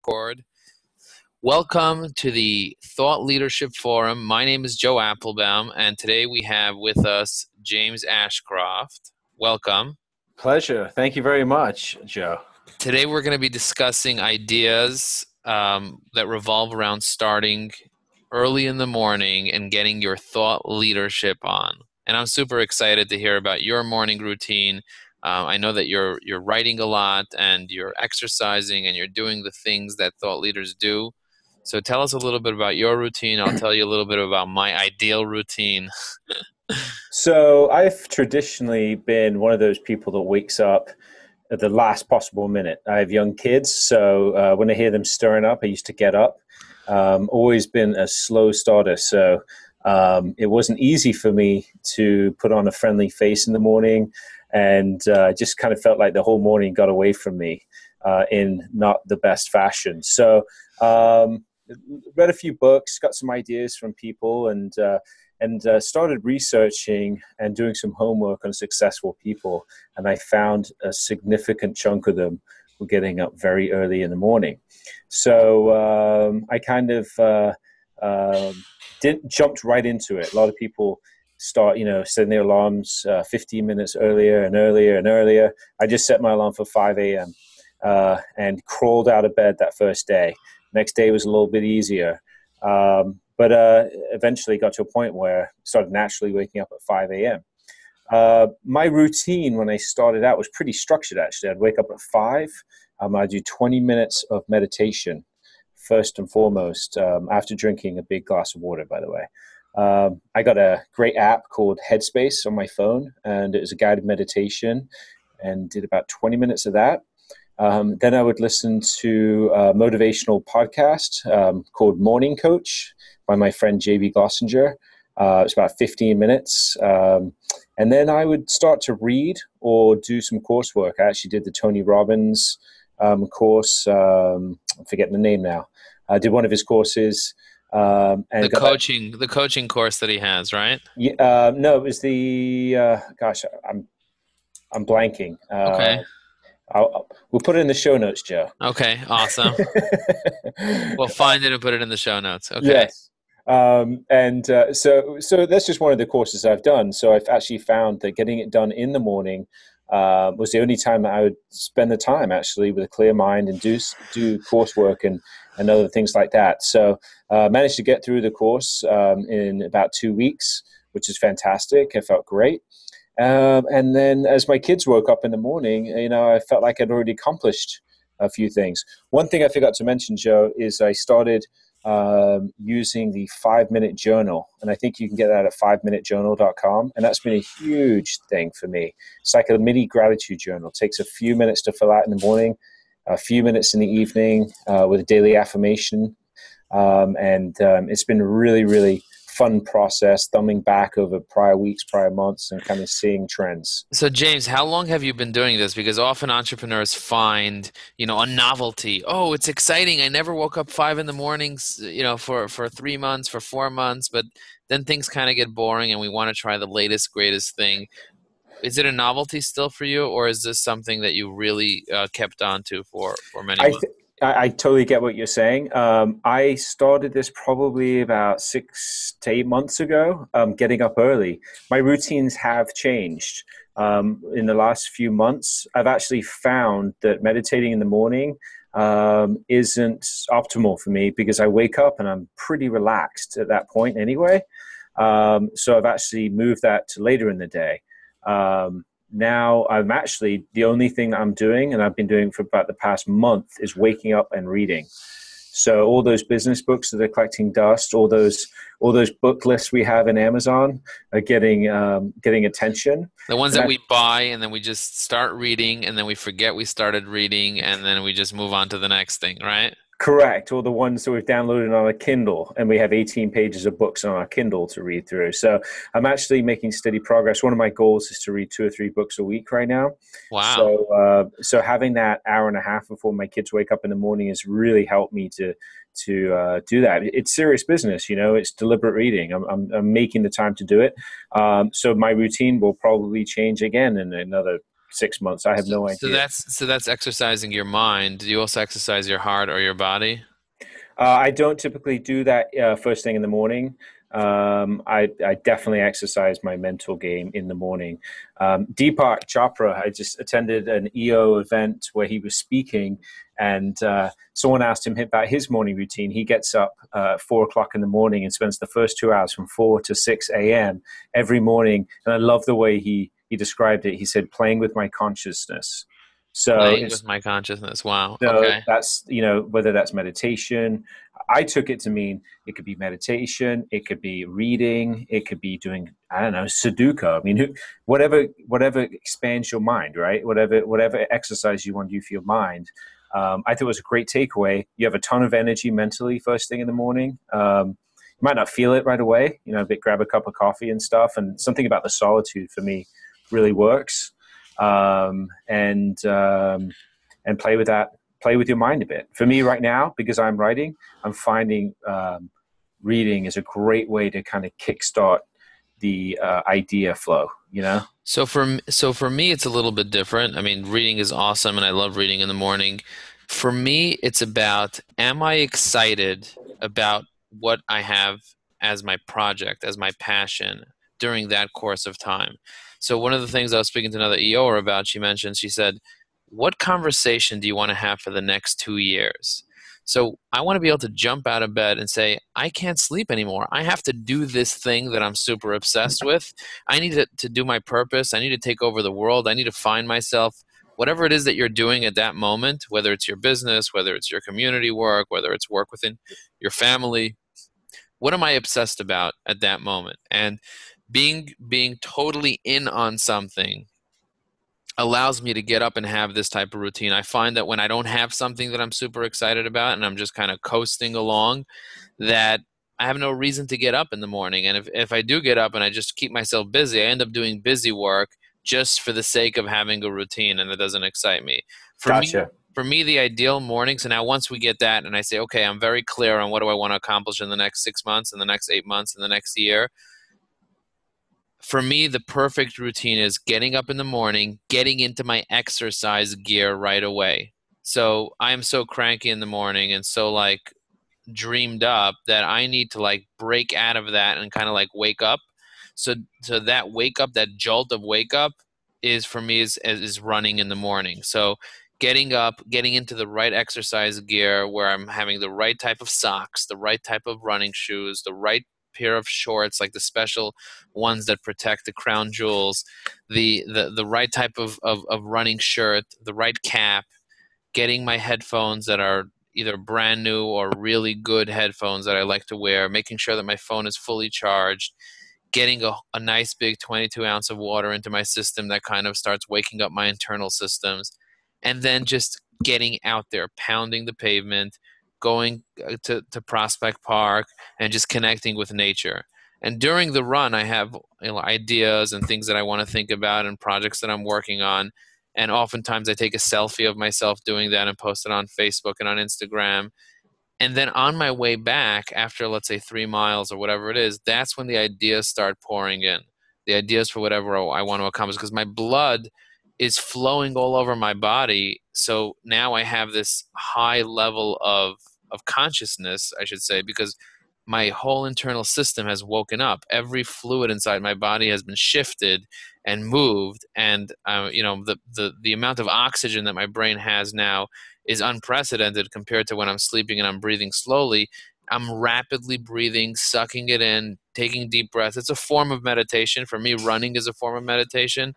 record. Welcome to the Thought Leadership Forum. My name is Joe Apfelbaum, and today we have with us James Ashcroft. Welcome. Pleasure. Thank you very much, Joe. Today we're going to be discussing ideas that revolve around starting early in the morning and getting your thought leadership on. And I'm super excited to hear about your morning routine. I know that you're writing a lot and you're exercising and you're doing the things that thought leaders do. So tell us a little bit about your routine. I'll tell you a little bit about my ideal routine. So I've traditionally been one of those people that wakes up at the last possible minute. I have young kids, so when I hear them stirring up, I used to get up. Always been a slow starter, so it wasn't easy for me to put on a friendly face in the morning, and just kind of felt like the whole morning got away from me in not the best fashion. So read a few books, got some ideas from people, and started researching and doing some homework on successful people. And I found a significant chunk of them were getting up very early in the morning. So I kind of jumped right into it. A lot of people start, setting their alarms 15 minutes earlier and earlier and earlier. I just set my alarm for 5 a.m. And crawled out of bed that first day. Next day was a little bit easier. But eventually got to a point where I started naturally waking up at 5 a.m. My routine when I started out was pretty structured, actually. I'd wake up at 5. I'd do 20 minutes of meditation, first and foremost, after drinking a big glass of water, by the way. I got a great app called Headspace on my phone, and it was a guided meditation, and did about 20 minutes of that. Then I would listen to a motivational podcast called Morning Coach by my friend J.B. Glossinger. It's about 15 minutes. And then I would start to read or do some coursework. I actually did the Tony Robbins course. I'm forgetting the name now. I did one of his courses. And the coaching course that he has, right? Yeah, no, it was the, I'm blanking. Okay. We'll put it in the show notes, Joe. Okay, awesome. We'll find it and put it in the show notes. Okay. Yes. So that's just one of the courses I've done. So I've actually found that getting it done in the morning was the only time that I would spend the time actually with a clear mind and do coursework and other things like that. So managed to get through the course in about 2 weeks, which is fantastic. I felt great. And then as my kids woke up in the morning, I felt like I'd already accomplished a few things. One thing I forgot to mention, Joe, is I started using the 5-minute journal. And I think you can get that at 5minutejournal.com. And that's been a huge thing for me. It's like a mini gratitude journal. It takes a few minutes to fill out in the morning, a few minutes in the evening with a daily affirmation. It's been really, really fun process, thumbing back over prior weeks, prior months, and kind of seeing trends. So James, how long have you been doing this? Because often entrepreneurs find, a novelty. Oh, it's exciting. I never woke up 5 in the mornings, for 3 months, for 4 months, but then things kind of get boring and we want to try the latest, greatest thing. Is it a novelty still for you, or is this something that you really kept on to for many months? I totally get what you're saying. I started this probably about 6 to 8 months ago, getting up early. My routines have changed. In the last few months, I've actually found that meditating in the morning isn't optimal for me because I wake up and I'm pretty relaxed at that point anyway. So I've actually moved that to later in the day. Now I'm actually, the only thing that I'm doing, and I've been doing for about the past month, is waking up and reading. So all those business books that are collecting dust, all those book lists we have in Amazon are getting attention. The ones that we buy and then we just start reading and then we forget we started reading and then we just move on to the next thing, right? Correct. Or the ones that we've downloaded on a Kindle, and we have 18 pages of books on our Kindle to read through. So I'm actually making steady progress. One of my goals is to read 2 or 3 books a week right now. Wow. So having that hour and a half before my kids wake up in the morning has really helped me to do that. It's serious business, it's deliberate reading. I'm making the time to do it. So my routine will probably change again in another 6 months. I have So, no so idea. that's exercising your mind. Do you also exercise your heart or your body? I don't typically do that first thing in the morning. I definitely exercise my mental game in the morning. Deepak Chopra, I just attended an EO event where he was speaking, and someone asked him about his morning routine. He gets up at 4 o'clock in the morning and spends the first 2 hours from 4 to 6 a.m. every morning. And I love the way he described it. He said, "Playing with my consciousness." So Playing with it's my consciousness. Wow. so Okay. that's, whether that's meditation. I took it to mean it could be meditation, it could be reading, it could be doing, I don't know, Sudoku. I mean, whatever expands your mind, right? Whatever exercise you want to do for your mind. I thought it was a great takeaway. You have a ton of energy mentally first thing in the morning. You might not feel it right away, but grab a cup of coffee and stuff. And something about the solitude for me really works. And play with that, play with your mind a bit. For me right now, because I'm writing, I'm finding reading is a great way to kind of kickstart the idea flow, So for me, it's a little bit different. I mean, reading is awesome, and I love reading in the morning. For me, it's about, am I excited about what I have as my project, as my passion during that course of time? So one of the things I was speaking to another EOer about, she said, what conversation do you want to have for the next 2 years? So I want to be able to jump out of bed and say, I can't sleep anymore. I have to do this thing that I'm super obsessed with. I need to do my purpose. I need to take over the world. I need to find myself. Whatever it is that you're doing at that moment, whether it's your business, whether it's your community work, whether it's work within your family, what am I obsessed about at that moment? And being totally in on something allows me to get up and have this type of routine. I find that when I don't have something that I'm super excited about and I'm just kind of coasting along, that I have no reason to get up in the morning. And if I do get up and I just keep myself busy, I end up doing busy work just for the sake of having a routine, and it doesn't excite me. For me, Gotcha. for me, the ideal morning. So now once we get that and I say, okay, I'm very clear on what do I want to accomplish in the next 6 months, in the next 8 months, in the next year. For me, the perfect routine is getting up in the morning, getting into my exercise gear right away. So I am so cranky in the morning and so like dreamed up that I need to like break out of that and kind of like wake up. So that wake up, that jolt of wake up is for me is running in the morning. So getting up, getting into the right exercise gear where I'm having the right type of socks, the right type of running shoes, the right pair of shorts, like the special ones that protect the crown jewels, the right type of running shirt, the right cap, getting my headphones that are either brand new or really good headphones that I like to wear, making sure that my phone is fully charged, getting a nice big 22-ounce of water into my system that kind of starts waking up my internal systems, and then just getting out there, pounding the pavement, going to Prospect Park, and just connecting with nature. And during the run, I have ideas and things that I want to think about and projects that I'm working on. And oftentimes I take a selfie of myself doing that and post it on Facebook and on Instagram. And then on my way back, after let's say 3 miles or whatever it is, that's when the ideas start pouring in. The ideas for whatever I want to accomplish, because my blood is flowing all over my body. So now I have this high level of consciousness, I should say, because my whole internal system has woken up. Every fluid inside my body has been shifted and moved, and the amount of oxygen that my brain has now is unprecedented compared to when I'm sleeping and I'm breathing slowly. I'm rapidly breathing, sucking it in, taking deep breaths. It's a form of meditation. For me, running is a form of meditation.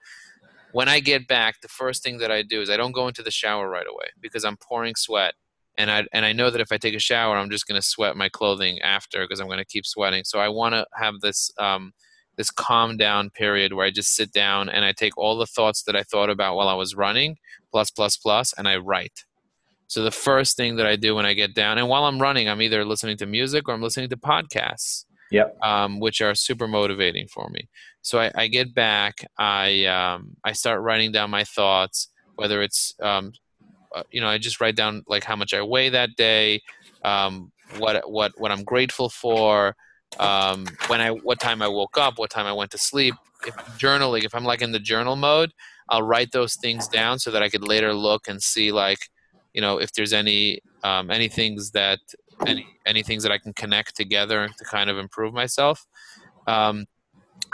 When I get back, the first thing that I do is I don't go into the shower right away because I'm pouring sweat. And I know that if I take a shower, I'm just going to sweat my clothing after because I'm going to keep sweating. So I want to have this calm down period where I just sit down and I take all the thoughts that I thought about while I was running, plus, plus, plus, and I write. So the first thing that I do when I get down, and while I'm running, I'm either listening to music or I'm listening to podcasts, Yep. which are super motivating for me. So I get back, I start writing down my thoughts, whether it's I just write down like how much I weigh that day, what I'm grateful for, what time I woke up, what time I went to sleep. If journaling, if I'm like in the journal mode, I'll write those things down so that I could later look and see, like, if there's any things that any things that I can connect together to kind of improve myself. Um,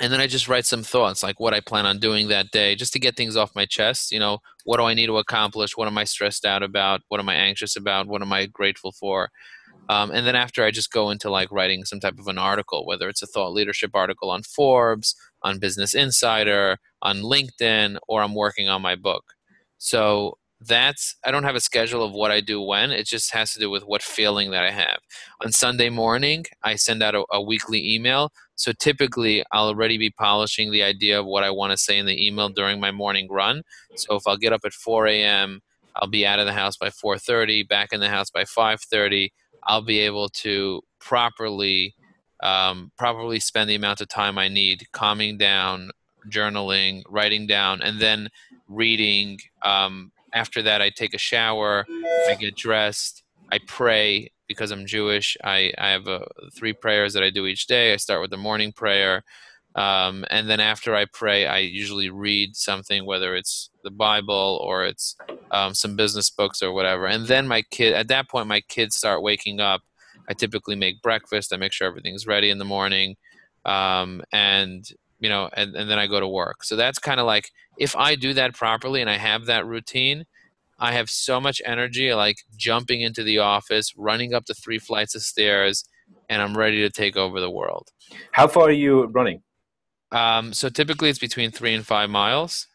and then I just write some thoughts, like what I plan on doing that day, just to get things off my chest. What do I need to accomplish? What am I stressed out about? What am I anxious about? What am I grateful for? And then after, I just go into like writing some type of an article, whether it's a thought leadership article on Forbes, on Business Insider, on LinkedIn, or I'm working on my book. So I don't have a schedule of what I do when. It just has to do with what feeling that I have. On Sunday morning, I send out a weekly email. So typically, I'll already be polishing the idea of what I want to say in the email during my morning run. So if I'll get up at 4 a.m., I'll be out of the house by 4:30, back in the house by 5:30. I'll be able to properly spend the amount of time I need calming down, journaling, writing down, and then reading. After that, I take a shower, I get dressed, I pray because I'm Jewish. I have 3 prayers that I do each day. I start with the morning prayer. And then after I pray, I usually read something, whether it's the Bible or it's some business books or whatever. And then at that point, my kids start waking up. I typically make breakfast. I make sure everything's ready in the morning. And then I go to work. So that's kind of like, if I do that properly and I have that routine, I have so much energy, like jumping into the office, running up the 3 flights of stairs, and I'm ready to take over the world. How far are you running? So typically it's between 3 and 5 miles.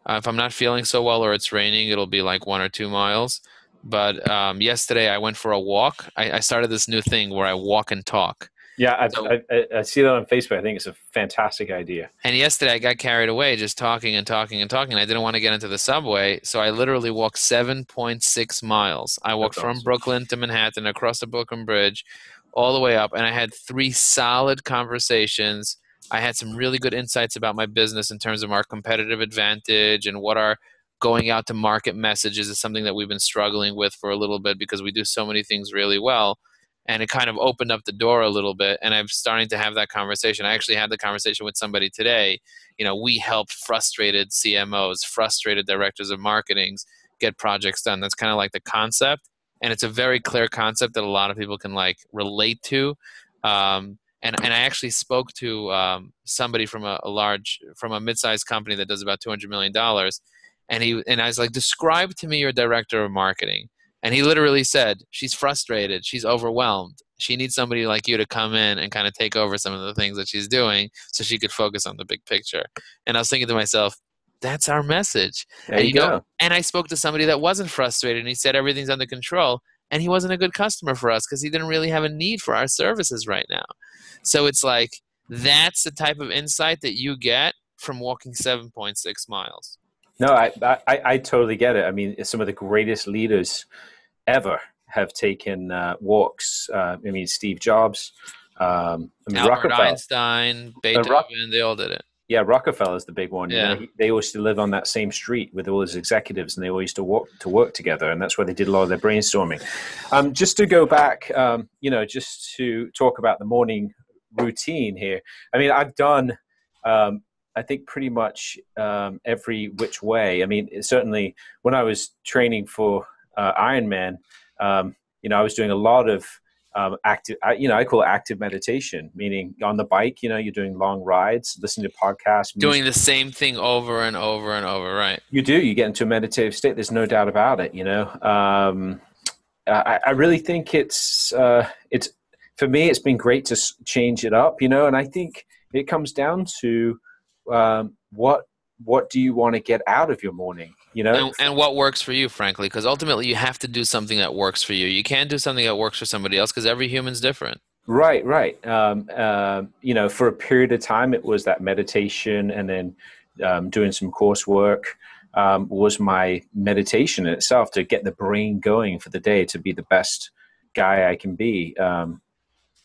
If I'm not feeling so well or it's raining, it'll be like 1 or 2 miles. But yesterday I went for a walk. I started this new thing where I walk and talk. Yeah, So, I see that on Facebook. I think it's a fantastic idea. and yesterday I got carried away just talking and talking and talking. I didn't want to get into the subway, so I literally walked 7.6 miles. I walked That's from awesome. Brooklyn to Manhattan, across the Brooklyn Bridge, all the way up, and I had 3 solid conversations. I had some really good insights about my business in terms of our competitive advantage and what our going out to market messages is, something that we've been struggling with for a little bit because we do so many things really well. And it kind of opened up the door a little bit, and I'm starting to have that conversation. I actually had the conversation with somebody today. We help frustrated CMOs, frustrated directors of marketings get projects done. That's kind of like the concept, and it's a very clear concept that a lot of people can like relate to. And I actually spoke to somebody from from a mid-sized company that does about $200 million, and I was like, describe to me your director of marketing. And he literally said, she's frustrated, she's overwhelmed, she needs somebody like you to come in and kind of take over some of the things that she's doing so she could focus on the big picture. And I was thinking to myself, that's our message. There And you go. and I spoke to somebody that wasn't frustrated, and he said everything's under control, and he wasn't a good customer for us because he didn't really have a need for our services right now. So it's like, that's the type of insight that you get from walking 7.6 miles. No, I totally get it. I mean, some of the greatest leaders ever have taken walks. I mean, Steve Jobs, I mean, Albert Rockefeller. Einstein, Rock, Beethoven, they all did it. yeah, Rockefeller's the big one. Yeah. They always used to live on that same street with all his executives, and they always used to work together, and that's where they did a lot of their brainstorming. Just to go back, just to talk about the morning routine here. I mean, I've done. I think pretty much every which way. I mean, certainly when I was training for Ironman, I was doing a lot of active. I call it active meditation, meaning on the bike. You're doing long rides, listening to podcasts, Doing music. the same thing over and over and over, right? You do. You get into a meditative state. There's no doubt about it. I really think it's for me. It's been great to change it up. And I think it comes down to what do you want to get out of your morning? And what works for you, frankly, because ultimately you have to do something that works for you. You can't do something that works for somebody else because every human's different. Right. For a period of time, it was that meditation, and then doing some coursework was my meditation in itself to get the brain going for the day to be the best guy I can be.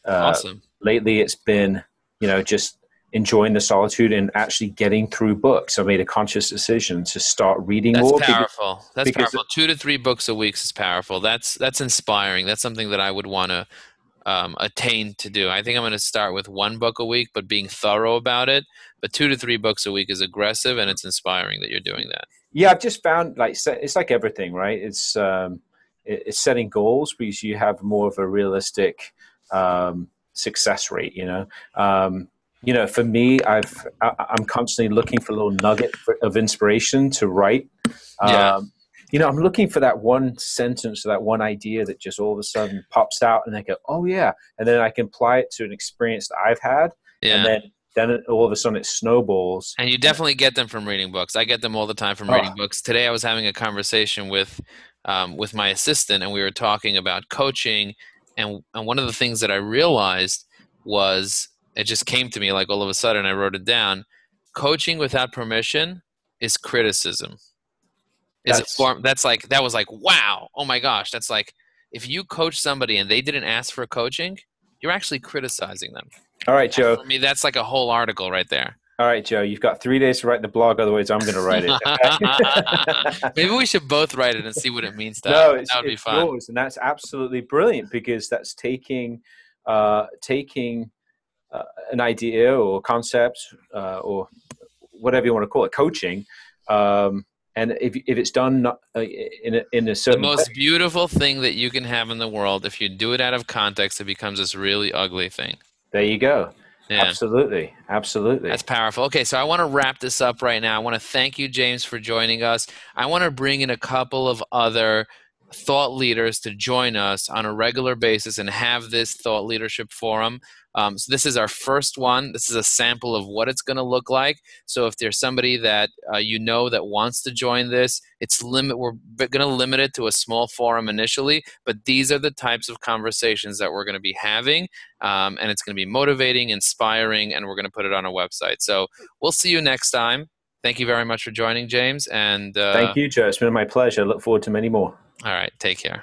Awesome. Lately, it's been just enjoying the solitude and actually getting through books. I made a conscious decision to start reading That's more powerful. That's because powerful. 2 to 3 books a week is powerful. That's inspiring. That's something that I would want to attain to do. I think I'm going to start with one book a week, but being thorough about it. But 2 to 3 books a week is aggressive, and it's inspiring that you're doing that. Yeah, I've just found like it's like everything, right? It's setting goals because you have more of a realistic success rate. For me, I'm constantly looking for a little nugget of inspiration to write. Yeah, I'm looking for that one sentence or that one idea that just all of a sudden pops out, and I go, "Oh yeah," and then I can apply it to an experience that I've had, and yeah. then all of a sudden it snowballs. And you And definitely get them from reading books. I get them all the time from reading oh, books. Today I was having a conversation with my assistant, and we were talking about coaching. And one of the things that I realized was it just came to me like all of a sudden. I wrote it down. Coaching without permission is criticism. Is a that's form that's like that was like wow, oh my gosh, that's like if you coach somebody and they didn't ask for coaching, you're actually criticizing them. all right, And Joe. for me, that's like a whole article right there. All right, Joe. You've got 3 days to write the blog, otherwise I'm going to write it. Okay. Maybe we should both write it and see what it means to us. No, That would be it's fun. yours, and that's absolutely brilliant because that's taking an idea or concept or whatever you want to call it, coaching, and if it's done in a The certain way, most beautiful thing that you can have in the world, if you do it out of context, it becomes this really ugly thing. there you go. Yeah. Absolutely, absolutely. That's powerful. Okay, so I want to wrap this up right now. I want to thank you, James, for joining us. I want to bring in a couple of other thought leaders to join us on a regular basis and have this thought leadership forum. So this is our first one. This is a sample of what it's going to look like. So if there's somebody that you know that wants to join this, we're going to limit it to a small forum initially. But these are the types of conversations that we're going to be having, and it's going to be motivating, inspiring, and we're going to put it on our website. So we'll see you next time. Thank you very much for joining, James. And Thank you, Joe. It's been my pleasure. Look forward to many more. all right, take care.